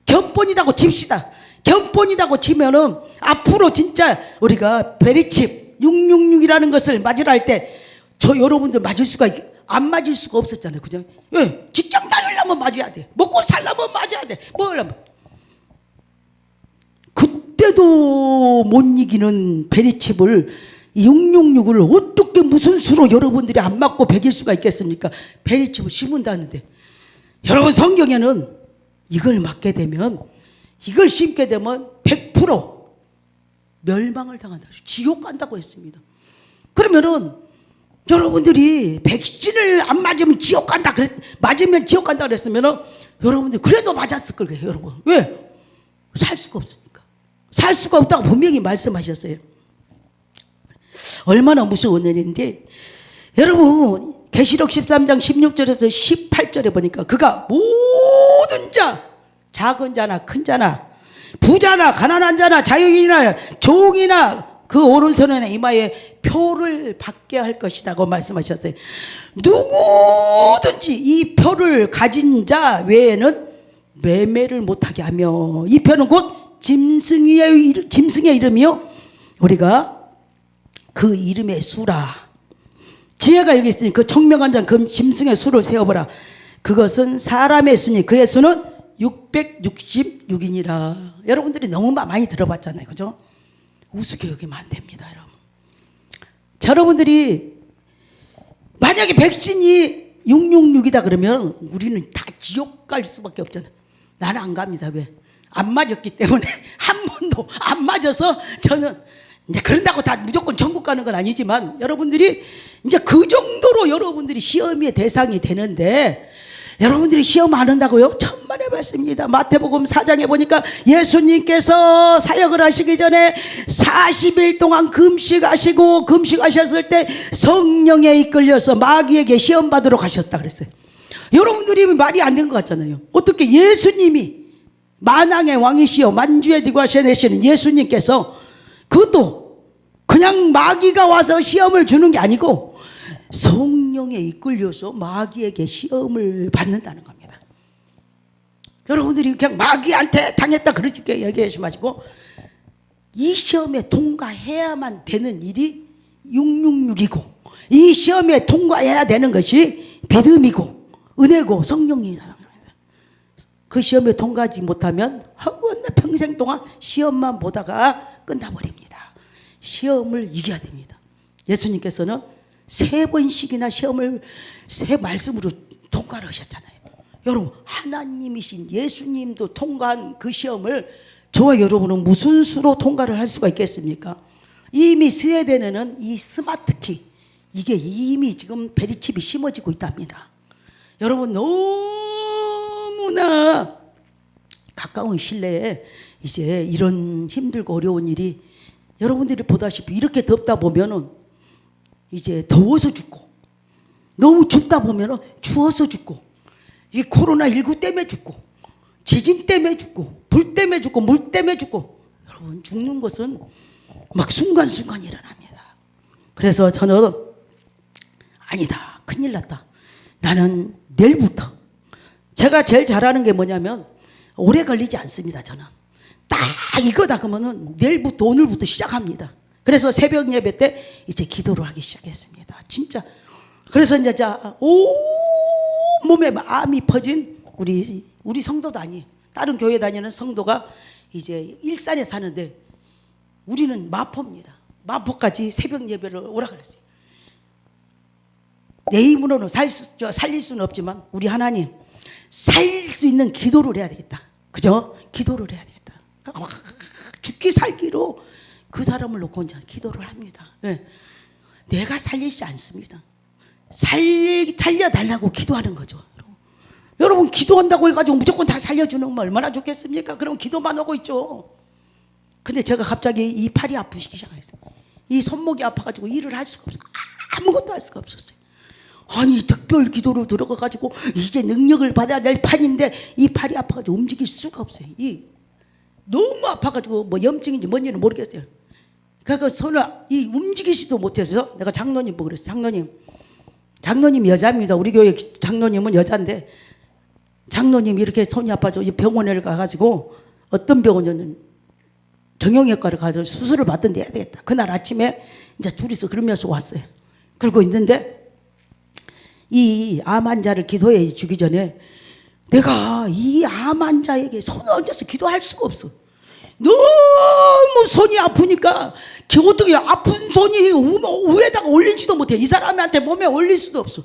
견본이라고 칩시다. 견본이라고 치면은 앞으로 진짜 우리가 베리칩 666이라는 것을 맞으라 할 때 저 여러분들 맞을 수가 안 맞을 수가 없었잖아요. 그죠? 왜? 직장 다니려면 맞아야 돼. 먹고 살려면 맞아야 돼. 뭐 하려면. 그때도 못 이기는 베리칩을 666을 어떻게 무슨 수로 여러분들이 안 맞고 배길 수가 있겠습니까? 베리칩을 심은다는데 여러분 성경에는 이걸 맞게 되면 이걸 심게 되면 100% 멸망을 당한다. 지옥 간다고 했습니다. 그러면은 여러분들이 백신을 안 맞으면 지옥 간다 맞으면 지옥 간다 그랬으면 여러분들 그래도 맞았을 거예요. 여러분 왜? 살 수가 없으니까. 살 수가 없다고 분명히 말씀하셨어요. 얼마나 무서운 일인데 여러분 계시록 13장 16절에서 18절에 보니까 그가 모든 자 작은 자나 큰 자나 부자나 가난한 자나 자유인이나 종이나 그 오른손에 이마에 표를 받게 할 것이라고 말씀하셨어요. 누구든지 이 표를 가진 자 외에는 매매를 못하게 하며 이 표는 곧 짐승의 이름이요 우리가 그 이름의 수라. 지혜가 여기 있으니 그 청명한 자는 그 짐승의 수를 세어보라. 그것은 사람의 수니 그의 수는 666이니라. 여러분들이 너무 많이 들어봤잖아요. 그죠? 우습게 여기면 안 됩니다. 여러분. 자, 여러분들이 만약에 백신이 666이다 그러면 우리는 다 지옥 갈 수밖에 없잖아요. 나는 안 갑니다. 왜? 안 맞았기 때문에 한 번도 안 맞아서 저는 이제 그런다고 다 무조건 천국 가는 건 아니지만 여러분들이 이제 그 정도로 여러분들이 시험의 대상이 되는데 여러분들이 시험 안 한다고요? 천만의 말씀입니다. 마태복음 4장에 보니까 예수님께서 사역을 하시기 전에 40일 동안 금식하셨을 때 성령에 이끌려서 마귀에게 시험 받으러 가셨다 그랬어요. 여러분들이 말이 안 된 것 같잖아요. 어떻게 예수님이 만왕의 왕이시여 만주의 디과시에 내시는 예수님께서 그것도 그냥 마귀가 와서 시험을 주는 게 아니고 성령에 이끌려서 마귀에게 시험을 받는다는 겁니다. 여러분들이 그냥 마귀한테 당했다 그렇게 얘기하지 마시고 이 시험에 통과해야만 되는 일이 666이고 이 시험에 통과해야 되는 것이 믿음이고 은혜고 성령님이다. 그 시험에 통과하지 못하면 평생 동안 시험만 보다가 끝나버립니다. 시험을 이겨야 됩니다. 예수님께서는 3번씩이나 시험을 새 말씀으로 통과를 하셨잖아요. 여러분 하나님이신 예수님도 통과한 그 시험을 저와 여러분은 무슨 수로 통과를 할 수가 있겠습니까? 이미 스웨덴에는 이 스마트키 이게 이미 지금 베리칩이 심어지고 있답니다. 여러분 너무나 가까운 신뢰에 이제 이런 힘들고 어려운 일이 여러분들이 보다시피 이렇게 덥다 보면은 이제 더워서 죽고 너무 춥다 보면은 추워서 죽고 이 코로나19 때문에 죽고 지진 때문에 죽고 불 때문에 죽고 물 때문에 죽고 여러분 죽는 것은 막 순간순간 일어납니다. 그래서 저는 아니다 큰일 났다. 나는 내일부터 제가 제일 잘하는 게 뭐냐면 오래 걸리지 않습니다. 저는 딱 이거다 그러면은 내일부터 오늘부터 시작합니다. 그래서 새벽 예배 때 이제 기도를 하기 시작했습니다. 진짜 그래서 이제 온몸에 마음이 퍼진 우리 성도도 아니에요. 다른 교회 다니는 성도가 이제 일산에 사는데 우리는 마포입니다. 마포까지 새벽 예배를 오라 그랬어요. 내 힘으로는 살릴 수는 없지만 우리 하나님 살릴 수 있는 기도를 해야 되겠다. 그죠? 기도를 해야 되겠다. 죽기 살기로 그 사람을 놓고 이제 기도를 합니다. 네. 내가 살리지 않습니다. 살려달라고 기도하는 거죠. 여러분 기도한다고 해가지고 무조건 다 살려주는 거 얼마나 좋겠습니까? 그럼 기도만 하고 있죠. 근데 제가 갑자기 이 팔이 아프시기 시작했어요. 이 손목이 아파가지고 일을 할 수가 없어요. 아무것도 할 수가 없었어요. 아니 특별 기도로 들어가가지고 이제 능력을 받아야 될 판인데 이 팔이 아파가지고 움직일 수가 없어요. 너무 아파가지고 뭐 염증인지 뭔지는 모르겠어요. 그러니까 손을 움직이지도 못해서 내가 장로님 보고 그랬어요. 장로님 여자입니다. 우리 교회 장로님은 여자인데 장로님 이렇게 손이 아파서 병원에 가가지고 어떤 병원이냐면 정형외과를 가서 수술을 받던데 해야 되겠다. 그날 아침에 이제 둘이서 그러면서 왔어요. 그러고 있는데 이 암 환자를 기도해 주기 전에 내가 이 암 환자에게 손을 얹어서 기도할 수가 없어. 너무 손이 아프니까 어떻게 아픈 손이 위에다가 올리지도 못해. 이 사람한테 몸에 올릴 수도 없어.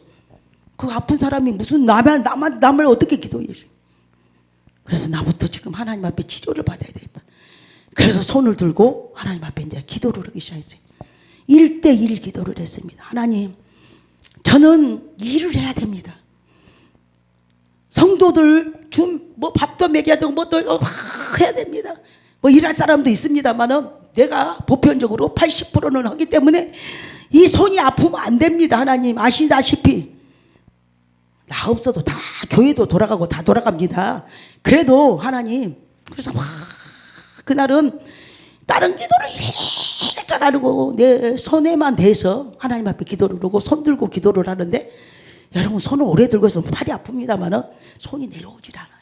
그 아픈 사람이 무슨 남을 어떻게 기도해 줘. 그래서 나부터 지금 하나님 앞에 치료를 받아야 되겠다. 그래서 손을 들고 하나님 앞에 이제 기도를 하기 시작했어요. 1대1 기도를 했습니다. 하나님 저는 일을 해야 됩니다. 성도들 뭐 밥도 먹여야 되고 뭐 또 해야 됩니다. 뭐 일할 사람도 있습니다만은 내가 보편적으로 80%는 하기 때문에 이 손이 아프면 안 됩니다. 하나님 아시다시피 나 없어도 다 교회도 돌아가고 다 돌아갑니다. 그래도 하나님 그래서 막 그날은 다른 기도를 잘 하고 내 손에만 대서 하나님 앞에 기도를 하고 손 들고 기도를 하는데 여러분 손을 오래 들고 해서 팔이 아픕니다만은 손이 내려오질 않아요.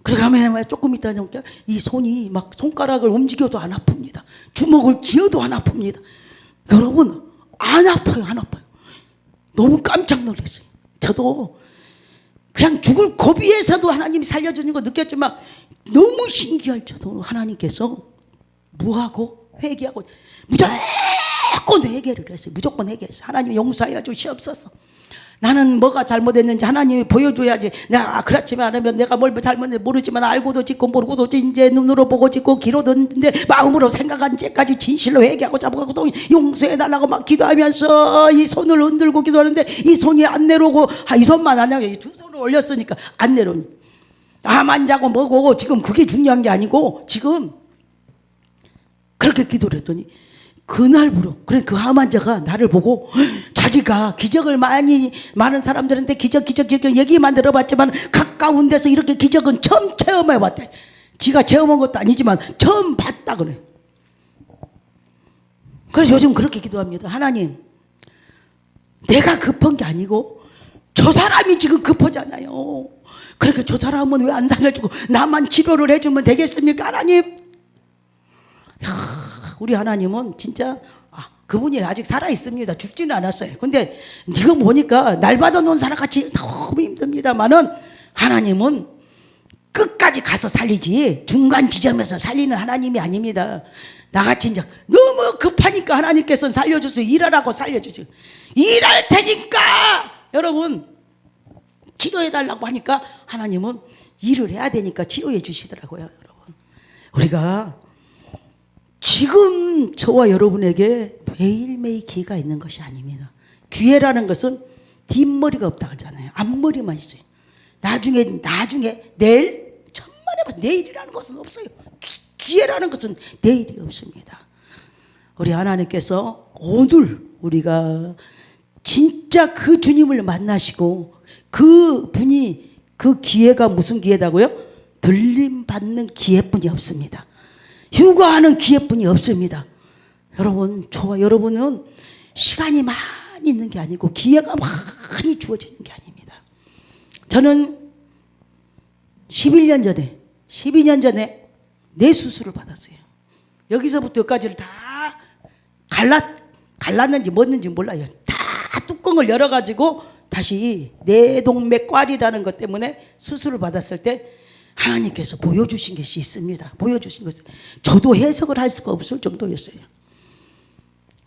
그러면 조금 있다 보니까 이 손이 막 손가락을 움직여도 안 아픕니다. 주먹을 쥐어도 안 아픕니다. 여러분 안 아파요. 안 아파요. 너무 깜짝 놀랐어요. 저도 그냥 죽을 고비에서도 하나님이 살려주는 거 느꼈지만 너무 신기할 저도 하나님께서 무하고 회개하고 무조건 회개를 했어요. 무조건 회개했어요. 하나님 용서해 주시옵소서. 나는 뭐가 잘못했는지 하나님이 보여줘야지. 내가 그렇지만 않으면 내가 뭘 잘못했는지 모르지만 알고도 짓고 모르고도 이제 눈으로 보고 짓고 귀로 듣는데 마음으로 생각한 죄까지 진실로 회개하고 잡아가고 용서해달라고 막 기도하면서 이 손을 흔들고 기도하는데 이 손이 안 내려오고 이 손만 안 내려오고 두 손을 올렸으니까 안 내려오니 암 환자고 뭐고 지금 그게 중요한 게 아니고 지금 그렇게 기도를 했더니 그날부로 그래 그 암 환자가 나를 보고 자기 자기가 기적을 많은 사람들한테 기적 얘기만 들어봤지만 가까운 데서 이렇게 기적은 처음 체험해봤대. 지가 체험한 것도 아니지만 처음 봤다 그래. 그래서 요즘 그렇게 기도합니다. 하나님, 내가 급한 게 아니고 저 사람이 지금 급하잖아요. 그러니까 저 사람은 왜 안 살려주고 나만 치료를 해주면 되겠습니까? 하나님. 우리 하나님은 진짜 그분이 아직 살아있습니다. 죽지는 않았어요. 근데 지금 보니까 날 받아놓은 사람같이 너무 힘듭니다만은 하나님은 끝까지 가서 살리지 중간 지점에서 살리는 하나님이 아닙니다. 나같이 이제 너무 급하니까 하나님께서는 살려주세요. 일하라고 살려주세요. 일할 테니까 여러분 치료해달라고 하니까 하나님은 일을 해야 되니까 치료해 주시더라고요. 여러분, 우리가 지금 저와 여러분에게 매일매일 기회가 있는 것이 아닙니다. 기회라는 것은 뒷머리가 없다 그러잖아요. 앞머리만 있어요. 나중에 내일 천만에 봐서 내일이라는 것은 없어요. 기회라는 것은 내일이 없습니다. 우리 하나님께서 오늘 우리가 진짜 그 주님을 만나시고 그 분이 그 기회가 무슨 기회다고요? 들림 받는 기회뿐이 없습니다. 휴가하는 기회뿐이 없습니다. 여러분, 저와 여러분은 시간이 많이 있는 게 아니고 기회가 많이 주어지는 게 아닙니다. 저는 12년 전에 뇌 수술을 받았어요. 여기서부터 여기까지를 다 갈랐는지 뭐였는지 몰라요. 다 뚜껑을 열어가지고 다시 뇌동맥과리라는 것 때문에 수술을 받았을 때 하나님께서 보여주신 것이 있습니다. 보여주신 것은 저도 해석을 할 수가 없을 정도였어요.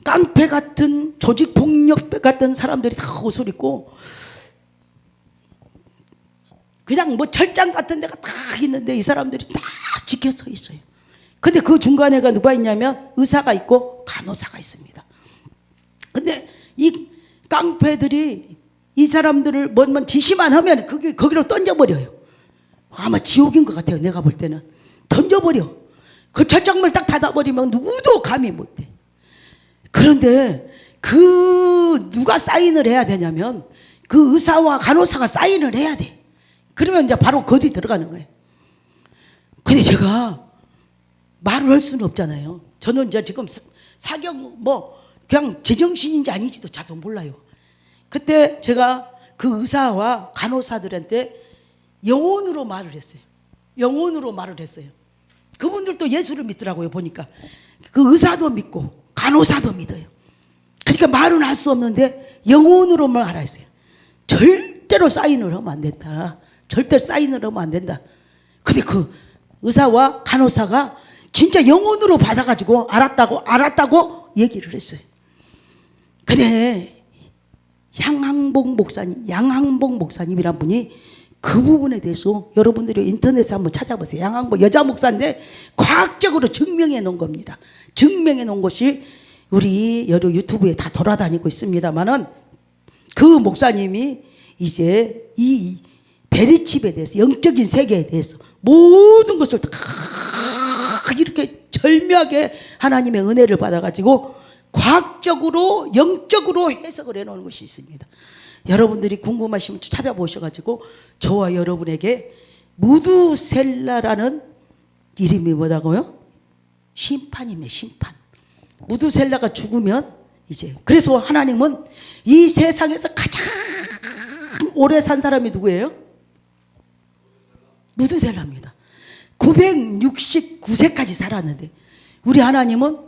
깡패 같은 조직폭력 같은 사람들이 다 옷을 입고 그냥 뭐 철장 같은 데가 다 있는데 이 사람들이 다 지켜 서 있어요. 근데 그 중간에가 누가 있냐면 의사가 있고 간호사가 있습니다. 근데 이 깡패들이 이 사람들을 뭔 지시만 하면 거기로 던져버려요. 아마 지옥인 것 같아요. 내가 볼 때는 던져버려. 그 철장문을 딱 닫아버리면 누구도 감히 못해. 그런데 누가 사인을 해야 되냐면 그 의사와 간호사가 사인을 해야 돼. 그러면 이제 바로 거기 들어가는 거예요. 근데 제가 말을 할 수는 없잖아요. 저는 이제 지금 사경 그냥 제정신인지 아닌지도 저도 몰라요. 그때 제가 그 의사와 간호사들한테 영혼으로 말을 했어요. 영혼으로 말을 했어요. 그분들도 예수를 믿더라고요. 보니까 그 의사도 믿고 간호사도 믿어요. 그러니까 말은 할 수 없는데 영혼으로 말했어요. 절대로 사인을 하면 안 된다. 절대 사인을 하면 안 된다. 근데 그 의사와 간호사가 진짜 영혼으로 받아가지고 알았다고 얘기를 했어요. 근데 양항복 목사님이란 분이 그 부분에 대해서 여러분들이 인터넷에 한번 찾아보세요. 양항복 여자 목사인데 과학적으로 증명해 놓은 겁니다. 증명해 놓은 것이 우리 여러 유튜브에 다 돌아다니고 있습니다만은 그 목사님이 이제 이 베리칩에 대해서 영적인 세계에 대해서 모든 것을 다 이렇게 절묘하게 하나님의 은혜를 받아가지고 과학적으로 영적으로 해석을 해놓은 것이 있습니다. 여러분들이 궁금하시면 찾아보셔가지고 저와 여러분에게 무두셀라라는 이름이 뭐라고요? 심판입니다. 심판. 무두셀라가 죽으면 이제 그래서 하나님은 이 세상에서 가장 오래 산 사람이 누구예요? 무두셀라입니다. 969세까지 살았는데 우리 하나님은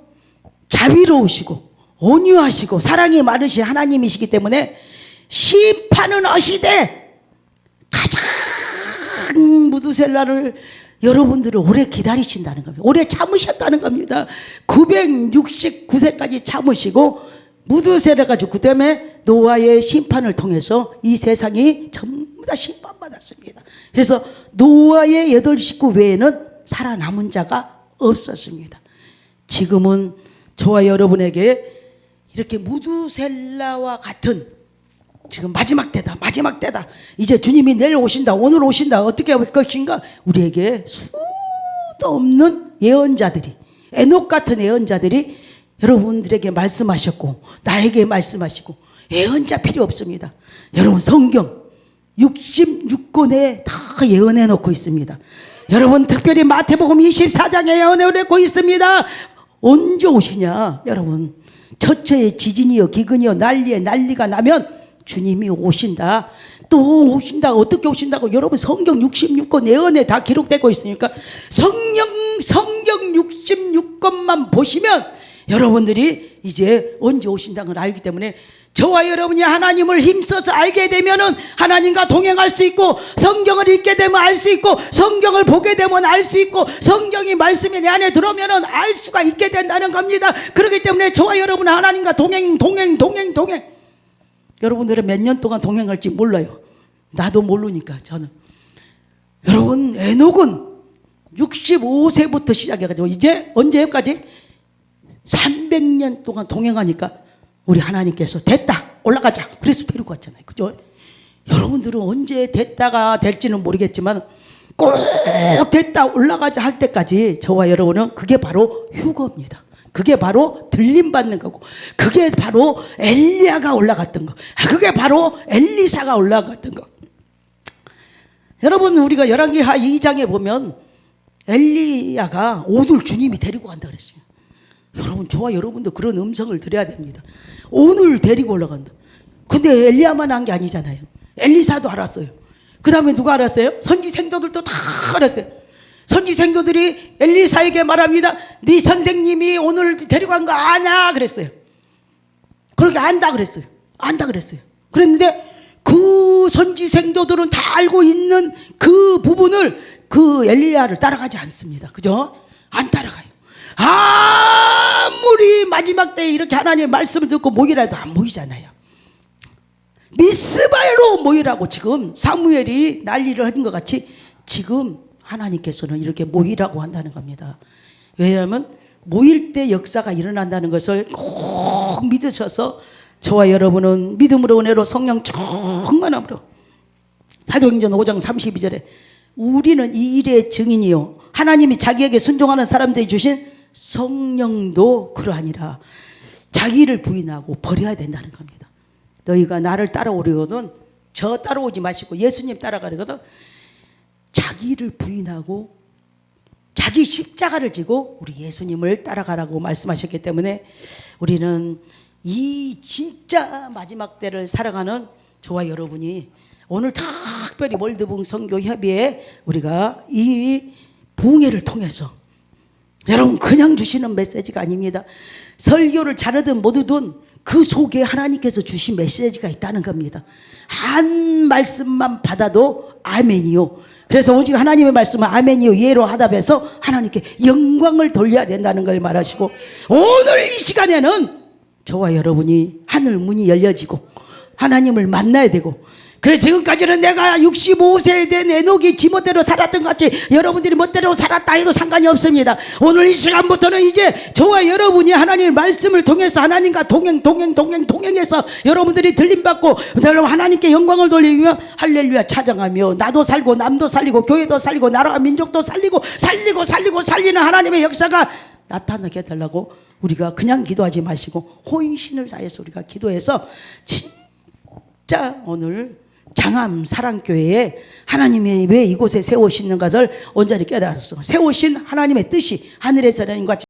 자비로우시고 온유하시고 사랑이 많으신 하나님이시기 때문에 심판은 하시되 가장 무두셀라를 여러분들을 오래 기다리신다는 겁니다. 오래 참으셨다는 겁니다. 969세까지 참으시고 무두셀라가 죽고 때문에 노아의 심판을 통해서 이 세상이 전부 다 심판받았습니다. 그래서 노아의 8식구 외에는 살아남은 자가 없었습니다. 지금은 저와 여러분에게 이렇게 무두셀라와 같은 지금 마지막 때다. 이제 주님이 내일 오신다. 오늘 오신다. 어떻게 할 것인가? 우리에게 수도 없는 예언자들이 에녹 같은 예언자들이 여러분들에게 말씀하셨고 나에게 말씀하시고 예언자 필요 없습니다. 여러분 성경 66권에 다 예언해 놓고 있습니다. 여러분 특별히 마태복음 24장에 예언해 놓고 있습니다. 언제 오시냐 여러분. 처처에 지진이요 기근이요 난리가 나면 주님이 오신다. 또 오신다. 어떻게 오신다고? 여러분 성경 66권 예언에 다 기록되고 있으니까 성경 66권만 보시면 여러분들이 이제 언제 오신다는 걸 알기 때문에 저와 여러분이 하나님을 힘써서 알게 되면은 하나님과 동행할 수 있고 성경을 읽게 되면 알 수 있고 성경을 보게 되면 알 수 있고 성경이 말씀이 내 안에 들어오면은 알 수가 있게 된다는 겁니다. 그렇기 때문에 저와 여러분은 하나님과 동행. 여러분들은 몇 년 동안 동행할지 몰라요. 나도 모르니까 저는. 여러분 에녹은 65세부터 시작해가지고 이제 언제까지 300년 동안 동행하니까 우리 하나님께서 됐다 올라가자 그래서 데리고 왔잖아요. 그죠? 여러분들은 언제 됐다가 될지는 모르겠지만 꼭 됐다 올라가자 할 때까지 저와 여러분은 그게 바로 휴거입니다. 그게 바로 들림받는 거고 그게 바로 엘리야가 올라갔던 거 그게 바로 엘리사가 올라갔던 거. 여러분 우리가 열왕기하 2장에 보면 엘리야가 오늘 주님이 데리고 간다 그랬어요. 여러분 저와 여러분도 그런 음성을 들어야 됩니다. 오늘 데리고 올라간다. 근데 엘리야만 한 게 아니잖아요. 엘리사도 알았어요. 그 다음에 누가 알았어요? 선지생도들도 다 알았어요. 선지생도들이 엘리사에게 말합니다. 네 선생님이 오늘 데리고 간 거 아냐 그랬어요. 그렇게 안다 그랬어요. 그랬는데 그 선지생도들은 다 알고 있는 그 부분을 그 엘리야를 따라가지 않습니다. 그죠? 안 따라가요. 아무리 마지막 때에 이렇게 하나님의 말씀을 듣고 모이라도 안 모이잖아요. 미스바로 모이라고 지금 사무엘이 난리를 한 것 같이 지금 하나님께서는 이렇게 모이라고 한다는 겁니다. 왜냐하면 모일 때 역사가 일어난다는 것을 꼭 믿으셔서 저와 여러분은 믿음으로 은혜로 성령 충만함으로 사도행전 5장 32절에 우리는 이 일의 증인이요 하나님이 자기에게 순종하는 사람들이 주신 성령도 그러하니라. 자기를 부인하고 버려야 된다는 겁니다. 너희가 나를 따라오려거든 저 따라오지 마시고 예수님 따라가려거든 자기를 부인하고 자기 십자가를 지고 우리 예수님을 따라가라고 말씀하셨기 때문에 우리는 이 진짜 마지막 때를 살아가는 저와 여러분이 오늘 특별히 월드붕 선교협의회 우리가 이 붕회를 통해서 여러분 그냥 주시는 메시지가 아닙니다. 설교를 잘하든 못하든 그 속에 하나님께서 주신 메시지가 있다는 겁니다. 한 말씀만 받아도 아멘이요. 그래서 오직 하나님의 말씀은 아멘이요 예로 하답해서 하나님께 영광을 돌려야 된다는 걸 말하시고 오늘 이 시간에는 저와 여러분이 하늘 문이 열려지고 하나님을 만나야 되고 그래 지금까지는 내가 65세에 된 에녹이 지멋대로 살았던 것 같이 여러분들이 멋대로 살았다 해도 상관이 없습니다. 오늘 이 시간부터는 이제 저와 여러분이 하나님의 말씀을 통해서 하나님과 동행해서 여러분들이 들림받고 하나님께 영광을 돌리며 할렐루야 찬양하며 나도 살고 남도 살리고 교회도 살리고 나라와 민족도 살리고 살리는 하나님의 역사가 나타나게 해달라고 우리가 그냥 기도하지 마시고 혼신을 다해서 우리가 기도해서 진짜 오늘 장암 사랑교회에 하나님이 왜 이곳에 세우시는 것을 온전히 깨달았어. 세우신 하나님의 뜻이 하늘에서는 같이